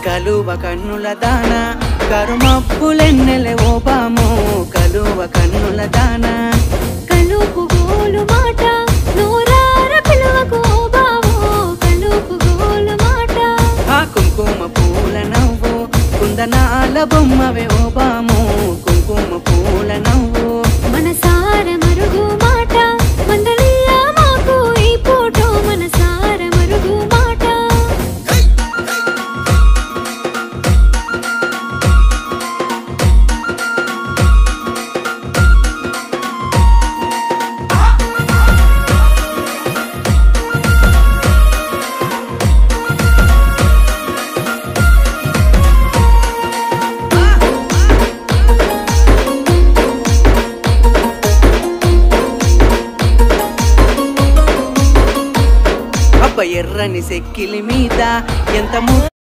కలువ కన్నుల దాన కరుమప్పులెన్నెలే ఓ బాము కలువ కన్నుల దాన కలుపు గోలు మాట నూరార పిలువకు ఓ బావో కలుపు గోలు మాట ఆ కుంకుమ పూల నవ్వు కుందనాల బొమ్మవే ఓ బాము కుంకుమ పూల నవ్వు మనసార మరుగు మాట మందలియ మాకు ఈ పూటో మనసార మరుగు మాట ఎర్రని సెక్కిలి మీద ఎంత